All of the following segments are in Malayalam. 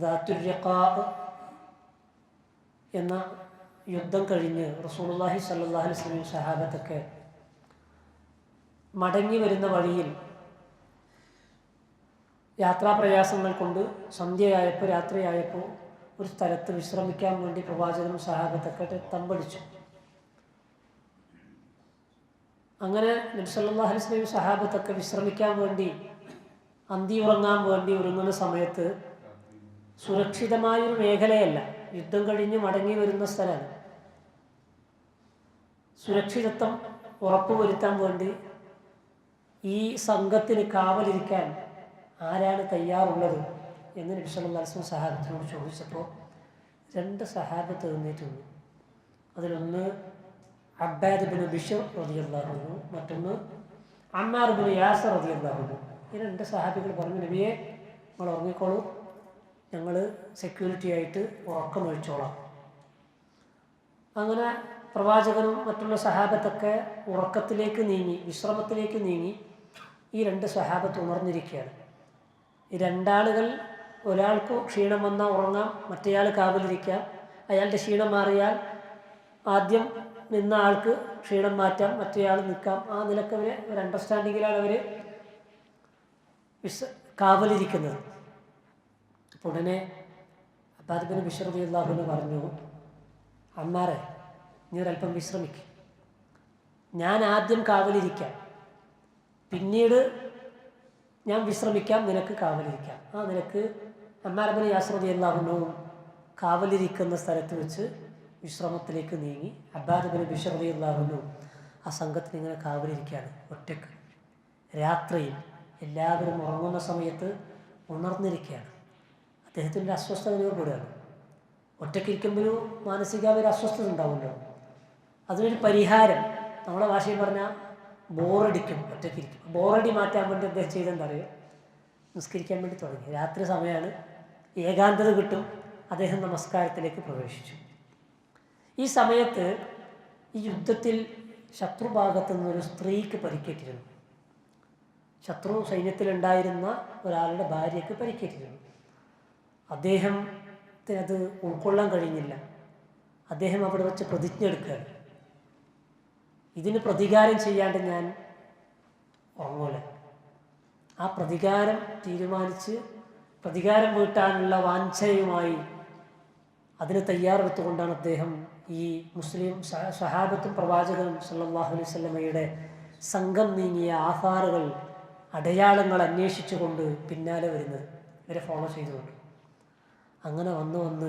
ദാത്തുർ റിഖാ എന്ന യുദ്ധം കഴിഞ്ഞ് റസൂലുള്ളാഹി സ്വല്ലല്ലാഹു അലൈഹി വസല്ലം സഹാബത്തൊക്കെ മടങ്ങി വരുന്ന വഴിയിൽ യാത്രാപ്രയാസങ്ങൾ കൊണ്ട് സന്ധ്യയായപ്പോൾ രാത്രിയായപ്പോൾ ഒരു സ്ഥലത്ത് വിശ്രമിക്കാൻ വേണ്ടി പ്രവാചകനും സഹാബത്തൊക്കെ തമ്പടിച്ചു. അങ്ങനെ നബി സല്ലല്ലാഹു അലൈഹി വസല്ലം സഹാബത്തൊക്കെ വിശ്രമിക്കാൻ വേണ്ടി അന്തി ഉറങ്ങാൻ വേണ്ടി ഒരുങ്ങുന്ന സമയത്ത് സുരക്ഷിതമായൊരു മേഖലയല്ല, യുദ്ധം കഴിഞ്ഞ് മടങ്ങി വരുന്ന സ്ഥലമാണ്. സുരക്ഷിതത്വം ഉറപ്പുവരുത്താൻ വേണ്ടി ഈ സംഘത്തിന് കാവലിരിക്കാൻ ആരാണ് തയ്യാറുള്ളത് എന്ന് നബി സല്ലല്ലാഹു അലൈഹി വസല്ലം സഹാബത്തിനോട് ചോദിച്ചപ്പോൾ 2 സഹാബത്ത് എഴുന്നേറ്റ് വന്നു. അതിലൊന്ന് അബ്ബാദ് ബിൻ ബിശ്ർ റളിയല്ലാഹു അൻഹു, മറ്റൊന്ന് അമ്മാർ ബിൻ യാസർ റളിയല്ലാഹു അൻഹു. ഈ 2 സഹാബികൾ പറഞ്ഞു, നബിയെ നിങ്ങൾ ഉറങ്ങിക്കോളൂ, ഞങ്ങൾ സെക്യൂരിറ്റി ആയിട്ട് ഉറക്കമൊഴിച്ചോളാം. അങ്ങനെ പ്രവാചകനും മറ്റുള്ള സഹാബത്തൊക്കെ ഉറക്കത്തിലേക്ക് നീങ്ങി, വിശ്രമത്തിലേക്ക് നീങ്ങി. ഈ 2 സഹാബത്ത് ഉണർന്നിരിക്കുകയാണ്. ഈ 2 ആളുകൾ, ഒരാൾക്ക് ക്ഷീണം വന്നാൽ ഉറങ്ങാം, മറ്റേയാൾ കാവലിരിക്കാം. അയാളുടെ ക്ഷീണം മാറിയാൽ ആദ്യം നിന്ന ആൾക്ക് ക്ഷീണം മാറ്റാം, മറ്റേയാൾ നിൽക്കാം. ആ നിലക്ക് ഒരു അണ്ടർസ്റ്റാൻഡിങ്ങിലാണ് അവർ കാവലിരിക്കുന്നത്. അപ്പോൾ ഉടനെ അബ്ബാദ് ബിൻ ബിശ്ർ റളിയല്ലാഹു അൻഹു പറഞ്ഞു, അമ്മാറെ നീ ഒരല്പം വിശ്രമിക്കും, ഞാൻ ആദ്യം കാവലിരിക്കാം, പിന്നീട് ഞാൻ വിശ്രമിക്കാം, നിനക്ക് കാവലിരിക്കാം. ആ നിനക്ക് അമ്മാർ ബിൻ യാസർ റളിയല്ലാഹു അൻഹു കാവലിരിക്കുന്ന സ്ഥലത്ത് വെച്ച് വിശ്രമത്തിലേക്ക് നീങ്ങി. അബ്ബാദ് ബിൻ ബിശ്ർ റളിയല്ലാഹു അൻഹു ആ സംഘത്തിന് ഇങ്ങനെ കാവലിരിക്കുകയാണ് ഒറ്റക്ക്. രാത്രിയിൽ എല്ലാവരും ഉറങ്ങുന്ന സമയത്ത് ഉണർന്നിരിക്കുകയാണ്. അദ്ദേഹത്തിൻ്റെ അസ്വസ്ഥത അനുഭവപ്പെടുകയാണ്. ഒറ്റയ്ക്കിരിക്കുമ്പോഴും മാനസികമായ ഒരു അസ്വസ്ഥത ഉണ്ടാവുമല്ലോ. അതിനൊരു പരിഹാരം, നമ്മളെ ഭാഷയിൽ പറഞ്ഞാൽ ബോറടിക്കും, ഒറ്റയ്ക്കിരിക്കും. ബോറടി മാറ്റാൻ വേണ്ടി അദ്ദേഹം ചെയ്തെന്താ പറയുക, നിസ്കരിക്കാൻ വേണ്ടി തുടങ്ങി. രാത്രി സമയമാണ്, ഏകാന്തത കിട്ടും. അദ്ദേഹം നമസ്കാരത്തിലേക്ക് പ്രവേശിച്ചു. ഈ സമയത്ത് ഈ യുദ്ധത്തിൽ ശത്രുഭാഗത്തു നിന്നൊരു സ്ത്രീക്ക് പരിക്കേറ്റിരുന്നു. ശത്രു സൈന്യത്തിലുണ്ടായിരുന്ന ഒരാളുടെ ഭാര്യയ്ക്ക് പരിക്കേറ്റിരുന്നു. അദ്ദേഹത്തിനത് ഉൾക്കൊള്ളാൻ കഴിഞ്ഞില്ല. അദ്ദേഹം അവിടെ വെച്ച് പ്രതിജ്ഞ എടുക്കുകയാണ്, ഇതിന് പ്രതികാരം ചെയ്യാണ്ട് ഞാൻ ഉറങ്ങൂല. ആ പ്രതികാരം തീരുമാനിച്ച് പ്രതികാരം വീട്ടാനുള്ള വാഞ്ഛയുമായി അതിന് തയ്യാറെടുത്തുകൊണ്ടാണ് അദ്ദേഹം ഈ മുസ്ലിം സഹാബത്തും പ്രവാചകനും സല്ലല്ലാഹു അലൈഹി വസല്ലമയുടെ സംഘം നീങ്ങിയ ആധാറുകൾ, അടയാളങ്ങൾ അന്വേഷിച്ചുകൊണ്ട് പിന്നാലെ വരുന്നത്, ഇവരെ ഫോളോ ചെയ്തുകൊണ്ട്. അങ്ങനെ വന്ന്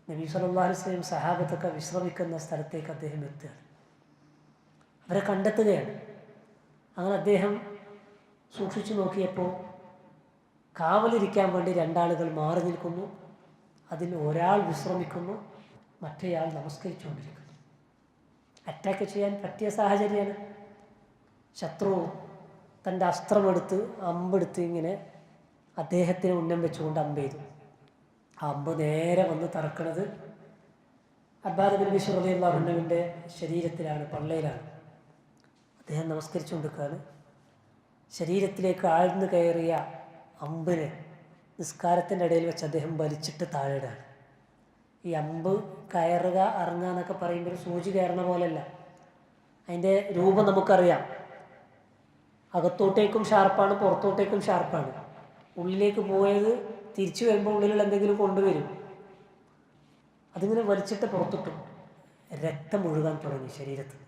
നബി സല്ലല്ലാഹു അലൈഹി വസല്ലം സഹാബത്തൊക്കെ വിശ്രമിക്കുന്ന സ്ഥലത്തേക്ക് അദ്ദേഹം എത്തുകയാണ്. അവരെ കണ്ടെത്തുകയാണ്. അങ്ങനെ അദ്ദേഹം സൂക്ഷിച്ചു നോക്കിയപ്പോൾ കാവലിരിക്കാൻ വേണ്ടി 2 ആളുകൾ മാറി നിൽക്കുന്നു. അതിൽ ഒരാൾ വിശ്രമിക്കുന്നു, മറ്റേയാൾ നമസ്കരിച്ചുകൊണ്ടിരിക്കുന്നു. അറ്റാക്ക് ചെയ്യാൻ പറ്റിയ സാഹചര്യമാണ്. ശത്രു തൻ്റെ അസ്ത്രമെടുത്ത് അമ്പെടുത്ത് ഇങ്ങനെ അദ്ദേഹത്തിന് ഉന്നം വെച്ചുകൊണ്ട് അമ്പ് ചെയ്തു. ആ അമ്പ് നേരെ വന്ന് തറക്കണത് അബ്ബാദ് ബിൻ ബിശ്ർ റളിയല്ലാഹു അൻഹുവിൻ്റെ ശരീരത്തിലാണ്, പള്ളയിലാണ്. അദ്ദേഹം നമസ്കരിച്ചുകൊണ്ടിരിക്കുകയാണ്. ശരീരത്തിലേക്ക് ആഴ്ന്നു കയറിയ അമ്പിനെ നിസ്കാരത്തിൻ്റെ ഇടയിൽ വെച്ച് അദ്ദേഹം വലിച്ചിട്ട് താഴെയിടാണ്. ഈ അമ്പ് കയറുക, ഇറങ്ങുക എന്നൊക്കെ പറയുമ്പോൾ ഒരു സൂചി കയറുന്ന പോലെയല്ല. അതിൻ്റെ രൂപം നമുക്കറിയാം. അകത്തോട്ടേക്കും ഷാർപ്പാണ്, പുറത്തോട്ടേക്കും ഷാർപ്പാണ്. ഉള്ളിലേക്ക് പോയത് തിരിച്ചു വരുമ്പോൾ ഉള്ളിലുള്ള എന്തെങ്കിലും കൊണ്ടുവരും. അതിങ്ങനെ വലിച്ചിട്ട് പുറത്തിട്ടു. രക്തം ഒഴുകാൻ തുടങ്ങി ശരീരത്തിൽ.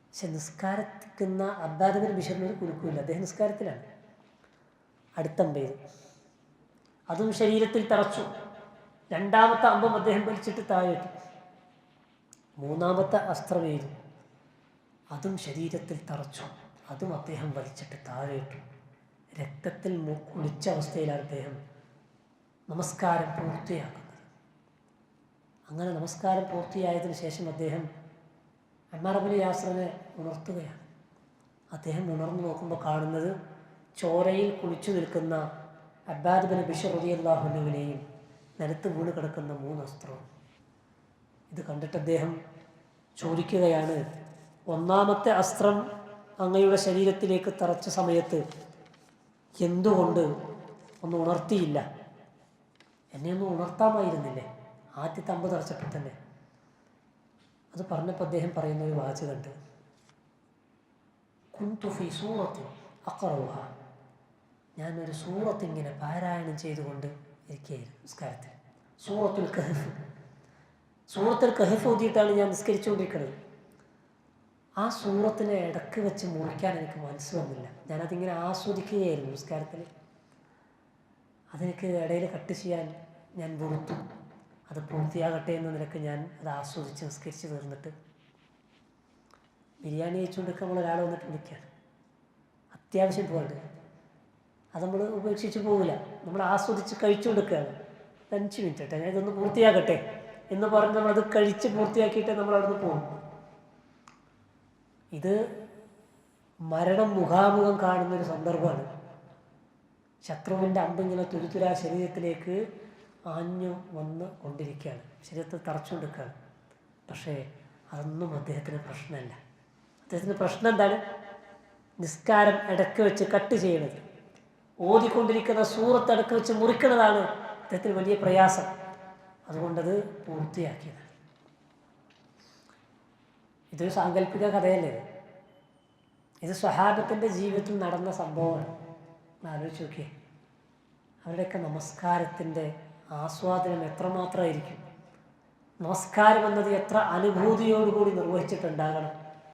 പക്ഷെ നിസ്കാരത്തിക്കുന്ന അബ്ബാദ് ബിൻ ബിശ്റിനൊരു കുലുക്കുമില്ല, അദ്ദേഹം നിസ്കാരത്തിലാണ്. അടുത്തമ്പ് ചെയ്തു, അതും ശരീരത്തിൽ തറച്ചു. 2ാമത്തെ അമ്പും അദ്ദേഹം വലിച്ചിട്ട് താഴെയിട്ടു. 3ാമത്തെ അസ്ത്രം ചെയ്തു, അതും ശരീരത്തിൽ തറച്ചു, അതും അദ്ദേഹം വലിച്ചിട്ട് താഴെയിട്ടു. രക്തത്തിൽ കുളിച്ച അവസ്ഥയിലാണ് അദ്ദേഹം നമസ്കാരം പൂർത്തിയാക്കുന്നത്. അങ്ങനെ നമസ്കാരം പൂർത്തിയായതിനു ശേഷം അദ്ദേഹം അമ്മാർ ബിൻ യാസറിനെ ഉണർത്തുകയാണ്. അദ്ദേഹം ഉണർന്നു നോക്കുമ്പോൾ കാണുന്നത് ചോരയിൽ കുളിച്ചു നിൽക്കുന്ന അബ്ബാദ് ബിൻ ബിശ്ർ റളിയല്ലാഹു അൻഹുവിനെയും നിലത്ത് വീണ് കിടക്കുന്ന 3 അസ്ത്രവും. ഇത് കണ്ടിട്ട് അദ്ദേഹം ചോദിക്കുകയാണ്, 1ാമത്തെ അസ്ത്രം അങ്ങയുടെ ശരീരത്തിലേക്ക് തറച്ച സമയത്ത് എന്തുകൊണ്ട് ഒന്ന് ഉണർത്തിയില്ല? എന്നെ ഒന്ന് ഉണർത്താമായിരുന്നില്ലേ ആദ്യത്തെ അമ്പ് തറച്ചപ്പോൾ തന്നെ. അത് പറഞ്ഞപ്പോൾ അദ്ദേഹം പറയുന്ന ഒരു വാചകമുണ്ട്, കുന്തു ഫീ സൂറത്തിൻ അഖറഉഹ, ഞാനൊരു സൂറത്ത് ഇങ്ങനെ പാരായണം ചെയ്തുകൊണ്ട് ഇരിക്കുകയായിരുന്നു നിസ്കാരത്തിൽ. സൂറത്തുൽ കഹഫ്, സൂറത്തുൽ കഹഫ് ഓതിയിട്ടാണ് ഞാൻ നിസ്കരിച്ചുകൊണ്ടിരിക്കുന്നത്. ആ സൂറത്തിനെ ഇടക്ക് വെച്ച് മുറിക്കാൻ എനിക്ക് മനസ്സ് വന്നില്ല. ഞാനതിങ്ങനെ ആസ്വദിക്കുകയായിരുന്നു നിസ്കാരത്തിൽ. അതെനിക്ക് ഇടയിൽ കട്ട് ചെയ്യാൻ ഞാൻ വെറുത്തു. അത് പൂർത്തിയാകട്ടെ എന്ന നിലക്ക് ഞാൻ അത് ആസ്വദിച്ച് നിസ്കരിച്ച് തീർന്നിട്ട് ബിരിയാണി കഴിച്ചുകൊണ്ടൊക്കെ ഒരാൾ വന്നിട്ട് വിളിക്കുകയാണ്, അത്യാവശ്യം പോകണ്ട്. അത് നമ്മൾ ഉപേക്ഷിച്ച് പോകില്ല, നമ്മൾ ആസ്വദിച്ച് കഴിച്ചുകൊണ്ടിരിക്കുകയാണ്. 5 മിനിറ്റ് കേട്ടോ, ഞാൻ ഇതൊന്ന് പൂർത്തിയാകട്ടെ എന്ന് പറഞ്ഞ് നമ്മളത് കഴിച്ച് പൂർത്തിയാക്കിയിട്ട് നമ്മൾ അവിടുന്ന് പോകും. ഇത് മരണം മുഖാമുഖം കാണുന്നൊരു സന്ദർഭമാണ്. ശത്രുവിൻ്റെ അമ്പിങ്ങനെ തുരുതുരാ ശരീരത്തിലേക്ക് ആഞ്ഞു വന്ന് കൊണ്ടിരിക്കുകയാണ്, ശരീരത്തിൽ തറച്ചുകൊണ്ടിരിക്കുകയാണ്. പക്ഷേ അതൊന്നും അദ്ദേഹത്തിന് പ്രശ്നമല്ല. അദ്ദേഹത്തിന് പ്രശ്നം എന്താണ്? നിസ്കാരം ഇടയ്ക്ക് വെച്ച് കട്ട് ചെയ്യണത്, ഓതിക്കൊണ്ടിരിക്കുന്ന സൂറത്ത് ഇടയ്ക്ക് വെച്ച് മുറിക്കുന്നതാണ് അദ്ദേഹത്തിന് വലിയ പ്രയാസം. അതുകൊണ്ടത് പൂർത്തിയാക്കിയത്. ഇതൊരു സാങ്കല്പിക കഥയല്ലേ? ഇത് സ്വഹാബത്തിൻ്റെ ജീവിതത്തിൽ നടന്ന സംഭവമാണ്. ആലോചിച്ച് നോക്കിയേ, അവരുടെയൊക്കെ നമസ്കാരത്തിൻ്റെ ആസ്വാദനം എത്രമാത്രമായിരിക്കും. നമസ്കാരം എന്നത് എത്ര അനുഭൂതിയോടുകൂടി നിർവഹിച്ചിട്ടുണ്ടാകണം.